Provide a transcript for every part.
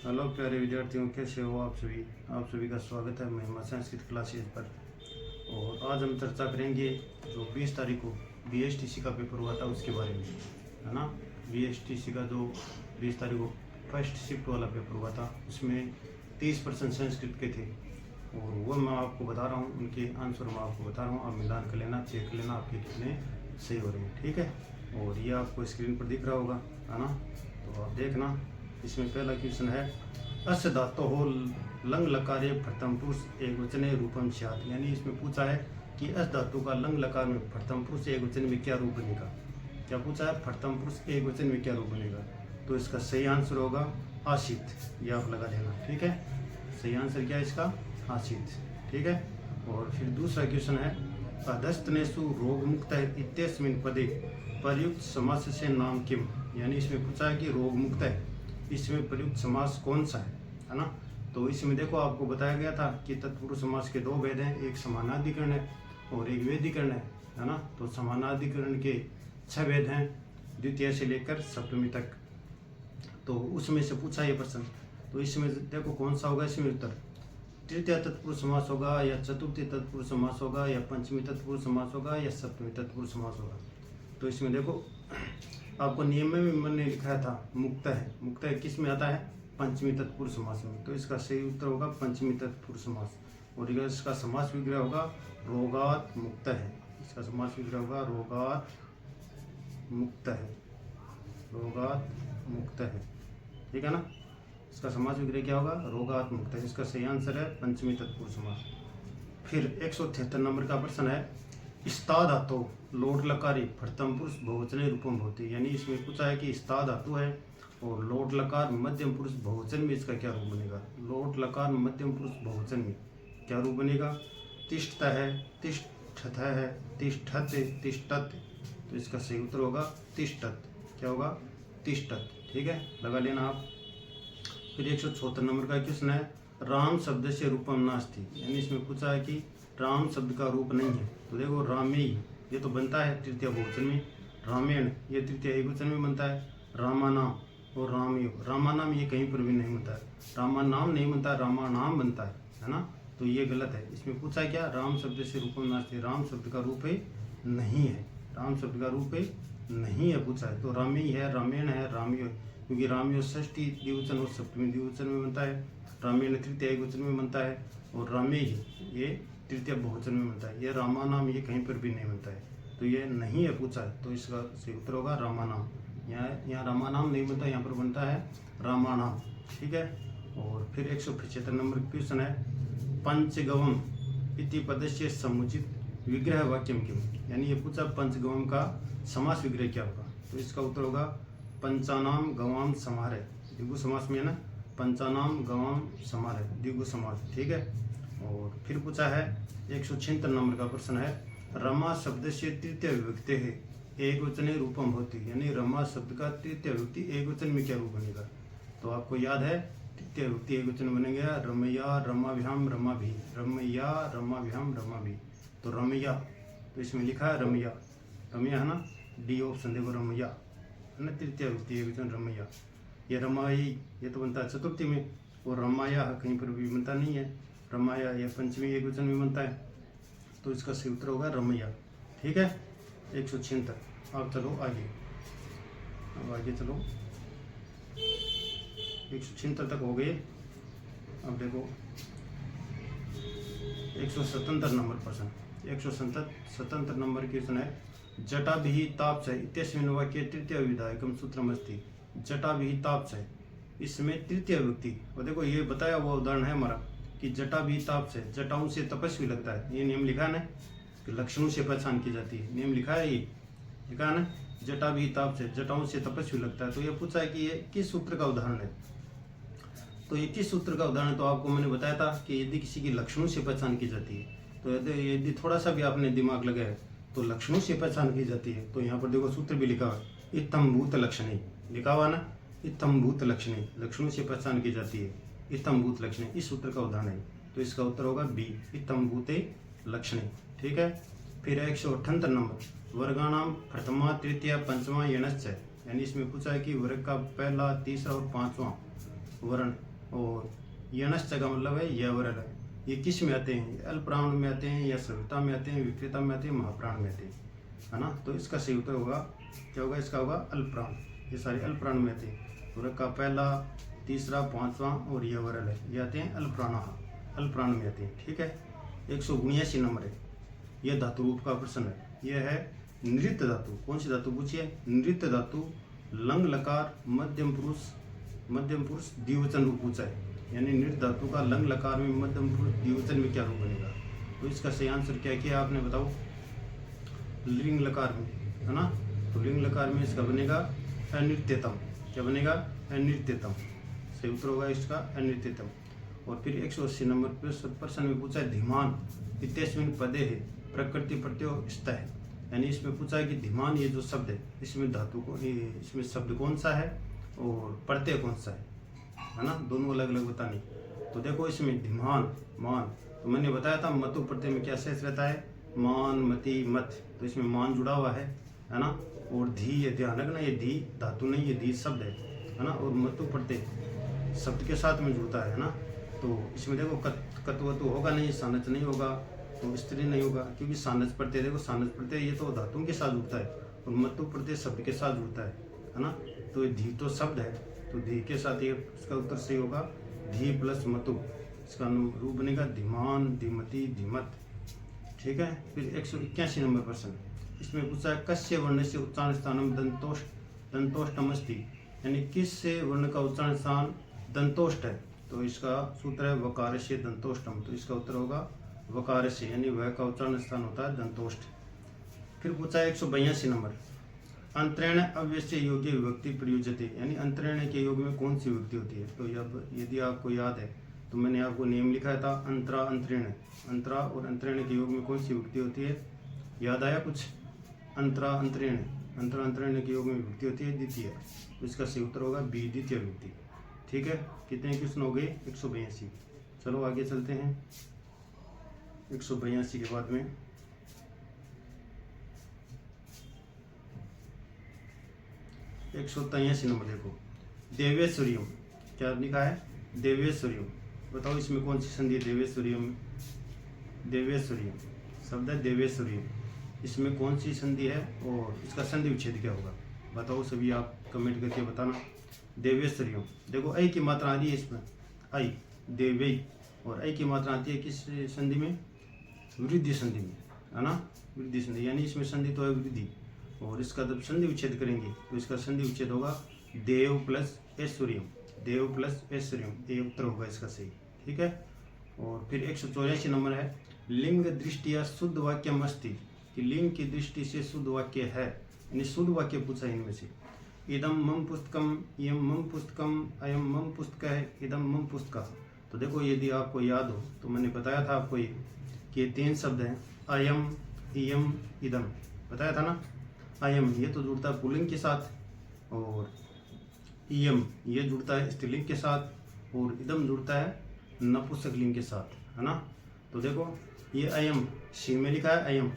Hello प्यारे विद्यार्थियों, कैसे हो आप सभी का स्वागत है महिमा संस्कृत क्लासेस पर। और आज हम चर्चा करेंगे जो 20 तारीख को बीएसटीसी का पेपर हुआ था उसके बारे में, है ना। बीएसटीसी का जो 20 तारीख को फर्स्ट शिफ्ट वाला पेपर हुआ था उसमें 30% संस्कृत के थे और वो मैं आपको बता रहा हूँ, उनके आंसर मैं आपको बता रहा हूँ। आप मिलान कर लेना, चेक कर लेना आपके कितने सही हो रहे हैं, ठीक है। और ये आपको स्क्रीन पर दिख रहा होगा, है ना। तो आप देखना, इसमें पहला क्वेश्चन है अस्य धातो हो लंग लकारे प्रथम पुरुष एक वचने रूपम स्यात्। यानी इसमें पूछा है कि अस धातु का लंग लकार में प्रथम पुरुष एक वचन में क्या रूप बनेगा। क्या पूछा है? प्रथम पुरुष एक वचन में क्या रूप बनेगा। तो इसका सही आंसर होगा आशित। ये आप लगा लेना, ठीक है। सही आंसर क्या है इसका? आशित, ठीक है। और फिर दूसरा क्वेश्चन है अधस्तनेषु रोग मुक्त इत्यस्मिन् पदे प्रयुक्त समास से नाम किम। यानी इसमें पूछा है कि रोग मुक्त है, इसमें प्रयुक्त समास कौन सा है ना। तो इसमें देखो आपको बताया गया था कि तत्पुरुष समास के दो भेद हैं, एक समानाधिकरण है और एक वेदीकरण है ना। तो समानाधिकरण के 6 भेद हैं, द्वितीय से लेकर सप्तमी तक। तो उसमें से पूछा ये प्रश्न। तो इसमें देखो कौन सा होगा इसमें उत्तर। तृतीय तत्पुरुष समास होगा या चतुर्थी तत्पुरुष समास होगा या पंचमी तत्पुरुष समास होगा या सप्तमी तत्पुरुष समास होगा। तो इसमें देखो आपको नियम में भी मैंने लिखा था मुक्त है। मुक्त है किस में आता है? पंचमी तत्पुरुष समास में। तो इसका सही उत्तर होगा पंचमी तत्पुरुष समास। और इसका समास विग्रह होगा रोगात मुक्त है। इसका समास विग्रह होगा रोगात मुक्त है। रोगात मुक्त है, ठीक है ना। इसका समास विग्रह क्या होगा? रोगात मुक्त है। इसका सही आंसर है पंचमी तत्पुरुष समास। फिर 173 नंबर का प्रश्न है स्ता धातु लोट लकारी प्रथम पुरुष बहुवचने रूपम भवति। यानी इसमें पूछा है कि स्ता धातु है और लोट लकार मध्यम पुरुष बहुवचन में इसका क्या रूप बनेगा। लोट लकार मध्यम पुरुष बहुवचन में क्या रूप बनेगा? तिष्ठता है, तिष्ठत है, तिष्ठत, तिष्ठत। तो इसका सही उत्तर होगा तिष्ठत। क्या होगा? तिष्ठत, ठीक है, लगा लेना आप। फिर 174 नंबर का क्वेश्चन है राम शब्द से रूपम नास्ति। यानी इसमें पूछा है कि राम शब्द का रूप नहीं है। तो देखो रामे ये तो बनता है तृतीय बहुवचन में, रामेण ये तृतीय एकवचन में बनता है, रामानाम और रामयो रामानाम ये कहीं पर भी नहीं बनता है। रामानाम नहीं बनता है, रामानाम बनता है ना। तो ये गलत है। इसमें पूछा है क्या? राम शब्द से रूपम नास्ति, राम शब्द का रूप है नहीं है, राम शब्द का रूप है नहीं है पूछा है। तो रामे है, रामेण है, रामयो है, क्योंकि रामयो षष्ठी द्विवचन और सप्तमी द्विवचन में बनता है, रामेण तृतीय एकवचन में बनता है और रामे ही ये तृतीय बहुवचन में बनता है। ये रामानाम ये कहीं पर भी नहीं बनता है, तो ये नहीं है पूछा है। तो इसका सही उत्तर होगा रामानाम। यहाँ रामानाम नहीं बनता, यहाँ पर बनता है रामानाम, ठीक है। और फिर 175 नंबर क्वेश्चन है पंचगवम इति पदस्य समुचित विग्रह वाक्यम किम। यानी ये पूछा पंचगवम का समास विग्रह क्या होगा। तो इसका उत्तर होगा पंचानाम गवाम समारह। द्विगु समास में है ना, पंचानाम गवाम समारह द्विगु समास, ठीक है। और फिर पूछा है 176 नंबर का प्रश्न है रमा शब्द से तृतीय विभक्ति है एक वचने रूपम होती। यानी रमा शब्द का तृतीय विभक्ति एक वचन में क्या रूप बनेगा। तो आपको याद है तृतीय विभक्ति एक वचन बनेगा रमैया रमाभ्याम रमाभि, रमैया रमाभ्याम रमाभि। तो रमैया, तो इसमें लिखा है रमैया, रमैया है ना, डी ऑप्शन देखो रमैया है ना, तृतीय विभक्ति एक वचन रमैया। ये रमाई ये तो बनता है चतुर्थी में और रमाया कहीं पर भी बनता नहीं है, रमाया या पंचमी एक वचन में बनता है। तो इसका सही उत्तर होगा रमैया, ठीक है। 176। अब चलो आगे, अब आगे चलो 176 तक हो गए। अब देखो 177 नंबर प्रश्न। 177 नंबर क्वेश्चन है जटा भी ताप से इत्यस्मिन् वाक्ये तृतीय विधायकम सूत्रमस्ति। जटा भी ताप से, इसमें तृतीय व्यक्ति। और देखो ये बताया हुआ उदाहरण है हमारा कि जटा भी ताप से, जटाओं से तपस्वी लगता है। ये नियम लिखा है ना कि लक्षणों से पहचान की जाती है, नियम लिखा है, ये लिखा है ना, जटा भी ताप से, जटाओं से तपस्वी लगता है। तो ये पूछा है कि ये किस सूत्र का उदाहरण है। तो ये किस सूत्र का उदाहरण, तो आपको मैंने बताया था कि यदि किसी की लक्षणों से पहचान की जाती है, तो यदि थोड़ा सा भी आपने दिमाग लगाया तो लक्षणों से पहचान की जाती है। तो यहाँ पर देखो सूत्र भी लिखा हुआ है इत्थम भूत लक्षणी, लिखा हुआ ना, इत्थम भूत लक्षणी, लक्षणों से पहचान की जाती है, इत्थम भूत लक्षणी, इस सूत्र का उदाहरण है। तो इसका उत्तर होगा बी, इत्थम भूते लक्षणी, ठीक है। फिर 178 नंबर वर्गाणाम प्रथमा तृतीय पंचमा यणश्च। यानी इसमें पूछा है कि वर्ग का पहला तीसरा और पांचवा वर्ण और यनश्च का मतलब है यवरल है। ये किस में आते हैं? अल्पप्राण में आते हैं या सविता में आते हैं, विक्रेता में आते हैं, महाप्राण में आते हैं, है ना। तो इसका सही उत्तर होगा क्या होगा? इसका होगा अल्पप्राण। ये सारे अल्पप्राण में आते हैं। पूरक का पहला, तीसरा, पांचवा और यवरल है, ये आते हैं अल्पप्राण में आते हैं। ठीक है। 179 नंबर है। यह धातु रूप का प्रश्न है। यह है नृत्य धातु। कौन सी धातु पूछिए? नृत्य धातु लंग लकार मध्यम पुरुष द्विवचन रूप पूछा है। यानी नृत्य धातु का लंग लकार में मध्यम पुरुष द्विवचन में क्या रूप बनेगा? तो इसका सही आंसर क्या किया आपने बताओ? लिंग लकार में, है ना। तो लिंग लकार में इसका बनेगा अनृत्यतम। क्या बनेगा? अनृत्यतम। सही उत्तर होगा इसका अनृत्यतम। और फिर 180 नंबर प्रश्न में पूछा है धीमान इत्यस्मिन् पदे है प्रकृति प्रत्यय स्थ। यानी इसमें पूछा है कि धीमान ये जो शब्द है इसमें धातु को इसमें शब्द कौन सा है और प्रत्यय कौन सा है ना। दोनों अलग अलग बतानी। तो देखो इसमें धीमान मान, तो मैंने बताया था मतु प्रत्यय में क्या शेष रहता है? मान, मति, मत। तो इसमें मान जुड़ा हुआ है ना। और धी, ये ध्यान रखना, ये धी धातु नहीं, ये धी शब्द है ना। और मतु प्रत्यय शब्द के साथ में जुड़ता है ना। तो इसमें देखो कत्वतु होगा नहीं, सानच नहीं होगा, तो स्त्री नहीं होगा, क्योंकि सानच प्रत्यय, देखो सानच प्रत्यय ये तो धातुओं के साथ जुड़ता है और मतु प्रत्यय शब्द के साथ जुड़ता है ना। तो धी तो शब्द है, तो धी के साथ ये इसका उत्तर सही होगा धी प्लस मतु। इसका रूप बनेगा धीमान, धीमति, धीमत। ठीक है। फिर 181 नंबर प्रश्न, इसमें पूछा है कस्य वर्ण से उच्चारण स्थानम दंतोष्टम अस्ति। यानी किस से वर्ण का उच्चारण स्थान दंतोष्ट है? तो इसका सूत्र है वकार से दंतोष्टम। तो इसका उत्तर होगा वकार से, यानी वह का उच्चारण स्थान होता है दंतोष्ट। फिर पूछा है 182 नंबर, अंतरेण अव्यस्य योग्य विभक्ति प्रयुज्यते। यानी अंतरेण के योग में कौन सी विभक्ति होती है? तो यदि आपको याद है तो मैंने आपको नियम लिखा था अंतरा अंतरेण। अंतरा और अंतरेण के योग में कौन सी विभक्ति होती है? याद आया कुछ? अंतरा अंतरेण के योग में विभक्ति होती है द्वितीय। तो इसका सही उत्तर होगा बी, द्वितीय विभक्ति। ठीक है। कितने क्वेश्चन हो गए? 182। चलो आगे चलते हैं। 182 के बाद में 183 नंबर देखो, देवेश्वरियम। क्या लिखा है? देवेश्वरियम। बताओ इसमें कौन सी संधि है? देवेश्वरियम, देवेश्वरियम शब्द है देवेश्वरियम। इसमें कौन सी संधि है और इसका संधि विच्छेद क्या होगा? बताओ सभी, आप कमेंट करके बताना। देवेश्वरियम, देखो ऐ की मात्रा आ रही है इसमें, ऐ देवई, और ऐ की मात्रा आती है किस संधि में? वृद्धि संधि में, है ना। वृद्धि संधि, यानी इसमें संधि तो है वृद्धि, और इसका जब संधि विच्छेद करेंगे तो इसका संधि विच्छेद होगा देव प्लस ऐश्वर्यम। देव प्लस ऐश्वर्यम, ये उत्तर होगा इसका सही। ठीक है। और फिर 184 नंबर है, लिंग दृष्टिया शुद्ध वाक्यम अस्ति। कि लिंग की दृष्टि से शुद्ध वाक्य है, यानी शुद्ध वाक्य पूछा इनमें से। इदम मम पुस्तकम, इयम मम पुस्तकम, अयम मम पुस्तक है, इदम मम पुस्तक। तो देखो यदि आपको याद हो तो मैंने बताया था आपको ये कि ये 3 शब्द हैं, अयम, इयम, इदम, बताया था ना। अयम ये तो जुड़ता है पुल्लिंग के साथ, और इयम ये जुड़ता है स्त्रीलिंग के साथ, और इदम जुड़ता है नपुंसकलिंग के साथ, है ना। तो देखो ये अयम शी में लिखा है, अयम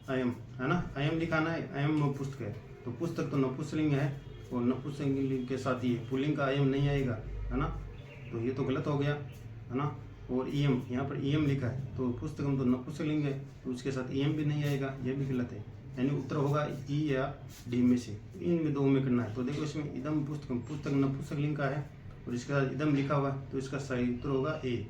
अयम, है ना। अयम लिखाना है, अयम पुस्तक है, तो पुस्तक तो नपुंसकलिंग है, और नपुंसकलिंग के साथ ये पुल्लिंग का अयम नहीं आएगा, है ना। तो ये तो गलत हो गया, है ना। और ईएम, यहाँ पर ईएम लिखा है, तो पुस्तकम तो नपुंसकलिंग है, तो उसके साथ ईएम भी नहीं आएगा, ये भी गलत है। यानी उत्तर होगा ई या डी में से, इनमें 2 में करना है। तो देखो इसमें इदम पुस्तकम, पुस्तक नपुंसकलिंग का है और इसके साथ इदम लिखा हुआ है, तो इसका सही उत्तर होगा ए,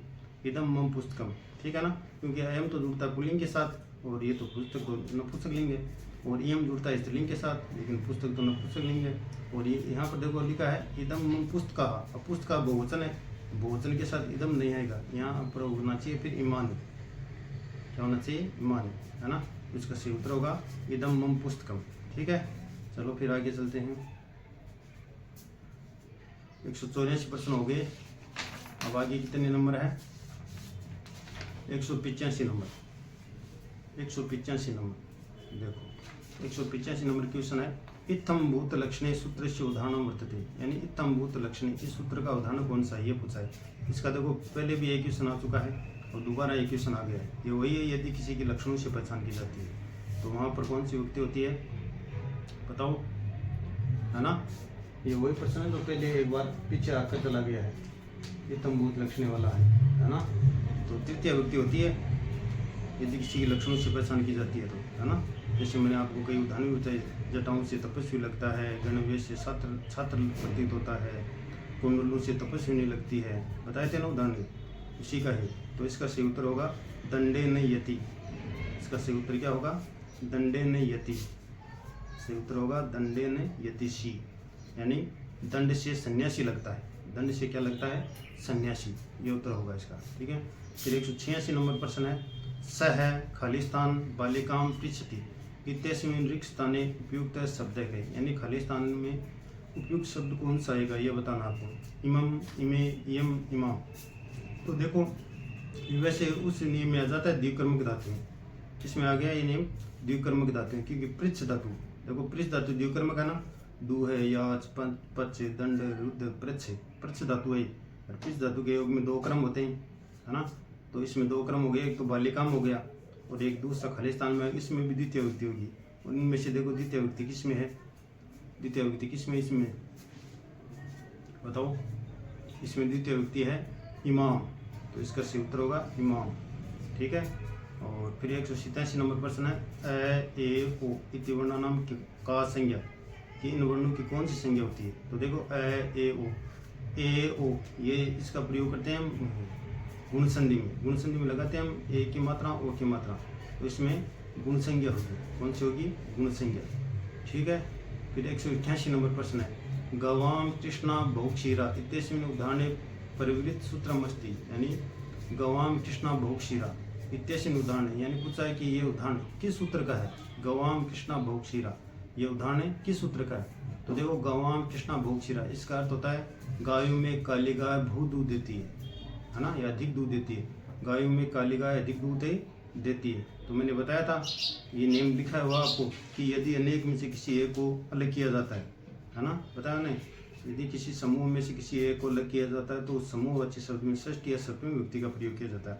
इदम मम पुस्तकम। ठीक है ना, क्योंकि अयम तो जुड़ता है पुल्लिंग के साथ, और ये तो पुस्तक तो नपुंसकलिंग है, और ईएम जुड़ता है स्त्रीलिंग के साथ, लेकिन पुस्तक तो नपुंसकलिंग है। और ये यहाँ पर देखो लिखा है इदम मम पुस्तका, अब पुस्तका बहुवचन है, बहुवचन के साथ इदम नहीं आएगा, यहाँ पर होना चाहिए फिर ईमान, क्या होना चाहिए? ईमान, है ना। इसका सही उत्तर होगा इदम मम पुस्तकम। ठीक है। चलो फिर आगे चलते हैं। 184 प्रश्न हो गए। अब आगे कितने नंबर है? 185 नंबर। 185 नंबर देखो, 185 नंबर क्वेश्चन है, इत्थम भूत लक्षणे सूत्र से उदाहरण वर्तते। यानी इत्थम भूत लक्षणे, इस सूत्र का उदाहरण कौन सा है ये पूछा है। इसका देखो पहले भी एक क्वेश्चन आ चुका है और दोबारा एक क्वेश्चन आ गया है। ये वही है, यदि किसी के लक्षणों से पहचान की जाती है तो वहाँ पर कौन सी युक्ति होती है बताओ, है ना। ये वही प्रश्न है जो पहले एक बार पीछे आकर चला गया है। ये तंबूत लक्षणे वाला है ना। तो तृतीय विभक्ति होती है यदि किसी के लक्षणों से पहचान की जाती है तो, है ना। जैसे मैंने आपको कई उदाहरण भी बताए, जटाओं से तपस्वी लगता है, गणवेश से छात्र प्रतीत होता है, कुंडलों से तपस्वी नहीं लगती है, बताए थे ना उदाहरण, उसी का है। तो इसका सही उत्तर होगा दंडे न यति। इसका सही उत्तर क्या होगा? दंडे न यति। सही उत्तर होगा दंडे न यतिषी, यानी दंड से सन्यासी लगता है। दंड से क्या लगता है? सन्यासी। ये उत्तर होगा इसका, ठीक है। फिर 186 नंबर प्रश्न है, सह खालिस्तान बालिकाम पृच्छति इत्यस्मिन् रिक्त स्थाने उपयुक्त शब्द है, यानी खालिस्तान में उपयुक्त शब्द कौन सा आएगा ये बताना आपको। इमम, इमे, इयम, इमाम। तो देखो वैसे उस नियम में आ जाता है द्विकर्मक धातु में, इसमें आ गया ये नियम द्विकर्मक धातु है, क्योंकि पृच्छ धातु, देखो पृच्छ धातु द्विकर्मक है ना, दु है, याच, पच, दंड, रुद्ध, पृच्छ, पृच्छ धातु है। और पृच्छ धातु के योग में 2 क्रम होते हैं, है ना। तो इसमें 2 क्रम हो गए, एक तो बालिकाम हो गया और एक दूसरा खालिस्तान में, इसमें भी द्वितीय विभक्ति होगी। और इनमें से देखो द्वितीय विभक्ति किस में है? द्वितीय विभक्ति किस में? इसमें बताओ। इसमें द्वितीय विभक्ति है इमाम, तो इसका सही उत्तर होगा इमाम, ठीक है। और फिर 187 नंबर प्रश्न है, अ, ए, ओ इति वर्णानाम का संज्ञा, कि इन वर्णों की कौन सी संज्ञा होती है? तो देखो अ, ए, ओ ये इसका प्रयोग करते हैं हम गुण संधि में। गुण संधि में लगाते हैं हम ए की मात्रा, ओ की मात्रा, तो इसमें गुण संज्ञा होगी। कौन सी होगी? गुण संज्ञा, ठीक है। फिर 188 नंबर प्रश्न है, गवाम कृष्णा बहुक्षीरा इत्यस्मिन् उदाहरणे परिवृत्त सूत्रम अस्ति, यानी गवाम कृष्णा बहुक्षीरा इत्यस्मिन् उदाहरण, यानी पूछा है कि ये उदाहरण किस सूत्र का है? गवाम कृष्णा बहुक्षीरा, ये उदाहरण किस सूत्र का है? तो देखो गवाम कृष्णा बहुक्षीरा, इसका अर्थ होता है गायों में काली गाय बहुत दूध देती है ना, या अधिक दूध देती है। गायों में काली गाय अधिक दूध देती है। तो मैंने बताया था ये नियम लिखा हुआ आपको कि यदि अनेक में से किसी एक को अलग किया जाता है ना, बताया नहीं, यदि किसी समूह में से किसी एक को अलग किया जाता है तो उस समूहवाची शब्द में षष्ठी या सप्तमी विभक्ति का प्रयोग किया जाता है।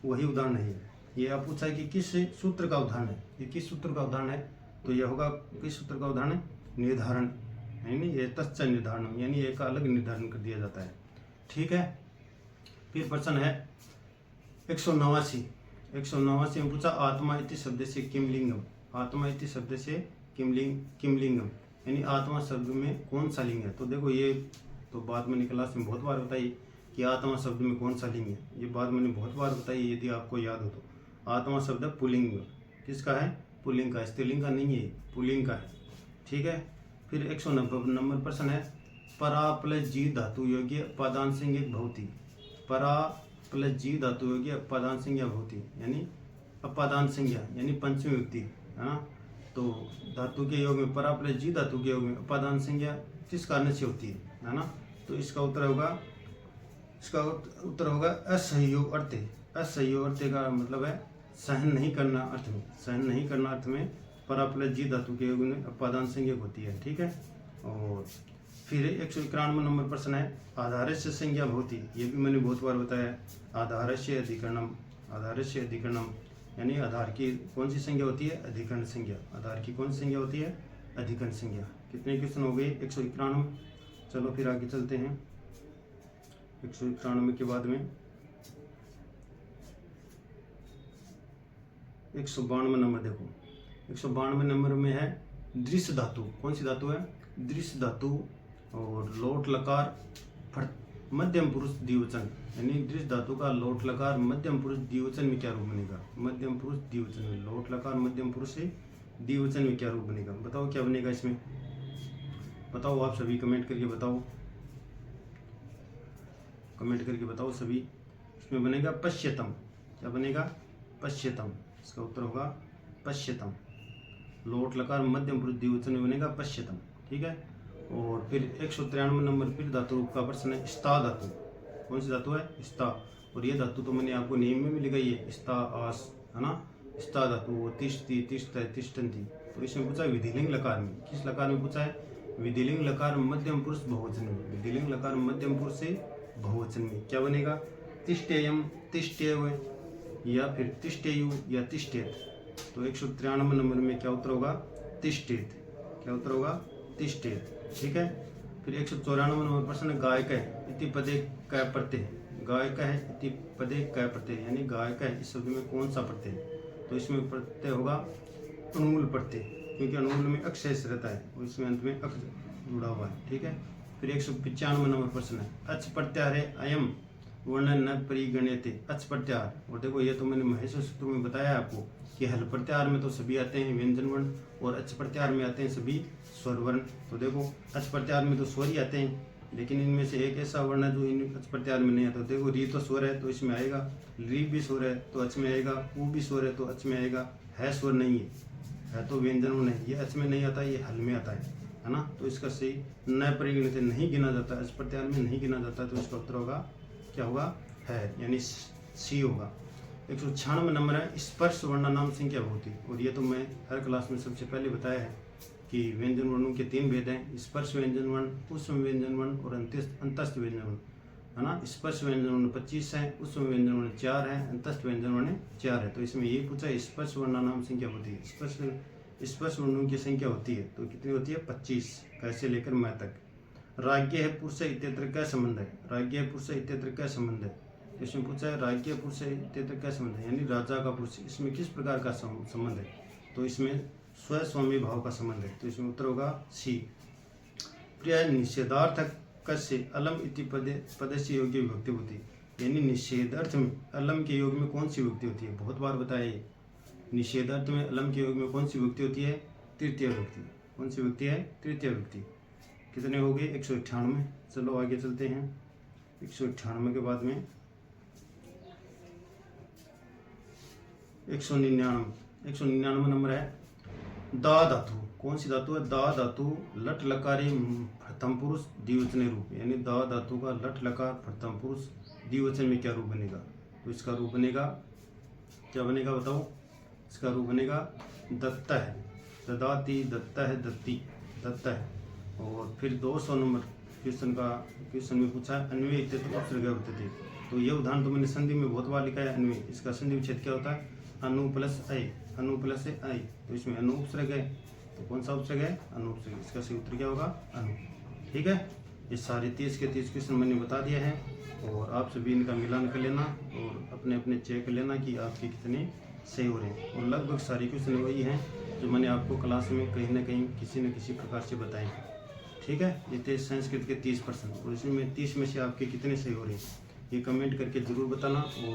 वही उदाहरण है ये। आप पूछा है कि किस सूत्र का उदाहरण है, ये किस सूत्र का उदाहरण है? तो यह होगा किस सूत्र का उदाहरण है? निर्धारण, यानी ये तच्च निर्धारण, यानी एक अलग निर्धारण कर दिया जाता है, ठीक है। फिर प्रश्न है 189 में पूछा, आत्मा इति शब्द से किम लिंगम। आत्मा इति शब्द से किम लिंगम, यानी आत्मा शब्द में कौन सा लिंग है? तो देखो ये तो बात मैंने क्लास में बहुत बार बताई कि आत्मा शब्द में कौन सा लिंग है, ये बात मैंने बहुत बार बताई, यदि आपको याद हो तो। आत्मा शब्द पुल्लिंग, किसका है? पुल्लिंग का, स्त्रीलिंग का नहीं है, पुल्लिंग का है, ठीक है। फिर 190 नंबर प्रश्न है, परा प्लस जी धातु योग्य पदांश संज्ञा भवति। परा प्लस जी धातु योग्य पदांश संज्ञा भवति, यानी अपादान संज्ञा, यानी पंचमी विभक्ति, है ना। तो धातु के योग में, परा प्लस जी धातु के योग में अपादान संज्ञा किस कारण से होती है ना। तो इसका उत्तर होगा असहयोग अर्थ। असहयोग अर्थ का मतलब है सहन नहीं करना अर्थ में, सहन नहीं करना अर्थ में परा प्लस जी धातु के योग में अपादान संज्ञा होती है, ठीक है। और फिर 191 नंबर प्रश्न है, आधारस्य संज्ञा भवति। ये भी मैंने बहुत बार बताया, आधारस्य अधिकरणम। आधारस्य अधिकरणम यानी आधार की कौन सी संज्ञा होती है? अधिकरण संज्ञा। आधार की कौन सी संज्ञा होती है? अधिकरण संज्ञा। कितने क्वेश्चन हो गए? 191। चलो फिर आगे चलते हैं। 191 के बाद में 192 नंबर देखो। 192 नंबर में है दृश्य धातु। कौन सी धातु है? दृश्य धातु। और लोट लकार मध्यम पुरुष द्विवचन, यानी दृश्य धातु का लोट लकार मध्यम पुरुष द्विवचन में क्या रूप बनेगा? मध्यम पुरुष द्विवचन में लोट लकार मध्यम पुरुष से द्विवचन में क्या रूप बनेगा? बताओ क्या बनेगा इसमें? बताओ आप सभी, कमेंट करके बताओ, कमेंट करके बताओ सभी। इसमें बनेगा पश्यतम। क्या बनेगा? पश्यतम। इसका उत्तर होगा पश्यतम। लोट लकार मध्यम पुरुष द्विवचन में बनेगा पश्यतम, ठीक है। और फिर 193 नंबर फिर धातु रूप का प्रश्न है, स्था धातु। कौन सी धातु है? स्था। और ये धातु तो मैंने आपको नियम में भी लिखाई है, स्था आस, है ना। स्था धातु तिष्ठति, तिष्ठति, तिष्ठन्ति। तो इसमें पूछा है विधिलिंग लकार में। किस लकार में पूछा है? विधिलिंग लकार मध्यम पुरुष बहुवचन में। विधिलिंग लकार मध्यम पुरुष से बहुवचन में क्या बनेगा? तिष्ठेयम, तिष्ठेय, या फिर तिष्ठेयु या तिष्ठेत। तो 193 नंबर में क्या उत्तर होगा? तिष्ठेत। क्या उत्तर होगा? तिष्ठेत, ठीक है। फिर 194 नंबर प्रश्न है गायक है इति पदे क प्रत्यय। गायक है इति पदे क प्रत्यय यानी गायक है इस शब्द में कौन सा प्रत्यय है? तो इसमें प्रत्यय होगा अनूल प्रत्यय, क्योंकि अनूल में अक्ष शेष रहता है और इसमें अंत में अक्ष जुड़ा हुआ है। ठीक है। फिर 195 नंबर प्रश्न है अच प्रत्याहारे अयम वर्ण न परिगण्यते। अच प्रत्याहार, और देखो ये तो मैंने महेश सूत्र में बताया आपको कि हल प्रत्याहार में तो सभी आते हैं व्यंजन वर्ण और अच प्रत्याहार में आते हैं सभी स्वर वर्ण। तो देखो अच प्रत्याहार में तो स्वर ही आते हैं, लेकिन इनमें से एक ऐसा वर्ण है जो इन अच प्रत्याहार में नहीं आता। देखो री तो स्वर है तो इसमें आएगा, री भी स्वर है तो अच में आएगा, ऊ भी स्वर है तो अच में आएगा, है स्वर नहीं है तो व्यंजन वर्ण है, ये अच में नहीं आता, ये हल में आता है ना। तो इसका सही न परिगणित नहीं गिना जाता, अच प्रत्याहार में नहीं गिना जाता, तो इसका उत्तर होगा क्या होगा? है, यानी सी होगा। 196 नंबर है स्पर्श वर्ण नाम संख्या भूति। और ये तो मैं हर क्लास में सबसे पहले बताया है कि व्यंजन वर्णों के 3 भेद हैं, स्पर्श व्यंजन वर्ण, ऊष्म व्यंजन वर्ण और अंतस्थ व्यंजन वर्ण, है ना। स्पर्श व्यंजन वर्ण 25 है, ऊष्म व्यंजन वर्ण 4 है, अंतस्थ व्यंजन वर्ण 4 है। तो इसमें ये पूछा है स्पर्श वर्ण नाम संख्या होती है, स्पर्श वर्णों की संख्या होती है तो कितनी होती है? 25, कैसे लेकर मैं तक। राज्य है पुरुष इत्यत्र क्या संबंध है? राज्य है पुरुष इत्यत्र क्या संबंध है? इसमें पूछा है राज्य पुरुष इत्यत्र क्या संबंध है, यानी राजा का पुरुष, इसमें किस प्रकार का संबंध है? तो इसमें स्वस्वामी भाव का संबंध है, तो इसमें उत्तर होगा सी। प्रिय निषेधार्थक कस्य अलम इति पदस्य योग्य विभक्ति होती है, यानी निषेध अर्थ में अलम के योग में कौन सी विभक्ति होती है? बहुत बार बताया ये, निषेध अर्थ में अलम के योग में कौन सी विभक्ति होती है? तृतीय विभक्ति। कौन सी विभक्ति है? तृतीय विभक्ति। कितने हो गए? 198। चलो आगे चलते हैं। 198 के बाद में 199 नंबर है दा धातु। कौन सी धातु है? दा धातु लट लकारी प्रथम पुरुष द्विवचन रूप, यानी दा धातु का लट लकार प्रथम पुरुष द्विवचन में क्या रूप बनेगा? तो इसका रूप बनेगा, क्या बनेगा बताओ? इसका रूप बनेगा दत्ता है, ददाती, दत्ता है, दत्ती, दत्ता है। और फिर 200 नंबर क्वेश्चन में पूछा है अन्वय इत्यत्र उपसर्ग वर्तते। तो ये उदाहरण तो मैंने संधि में बहुत बार लिखा है अन्वय, इसका संधि विच्छेद क्या होता है? अनु प्लस ऐ, अनु प्लस ऐ। तो इसमें अनु उपसर्ग है, तो कौन सा उपसर्ग है? अनु उपसर्ग। इसका सही उत्तर क्या होगा? अनु। ठीक है, ये सारे 30 के 30 क्वेश्चन मैंने बता दिया है और आप सभी इनका मिलान कर लेना और अपने अपने चेक कर लेना कि आपके कितने सही हो रहे हैं। और लगभग सारे क्वेश्चन वही हैं जो मैंने आपको क्लास में कहीं ना कहीं किसी न किसी प्रकार से बताए हैं। ठीक है, ये थे संस्कृत के 30 प्रश्न और इसमें 30 में से आपके कितने सही हो रहे हैं ये कमेंट करके ज़रूर बताना। और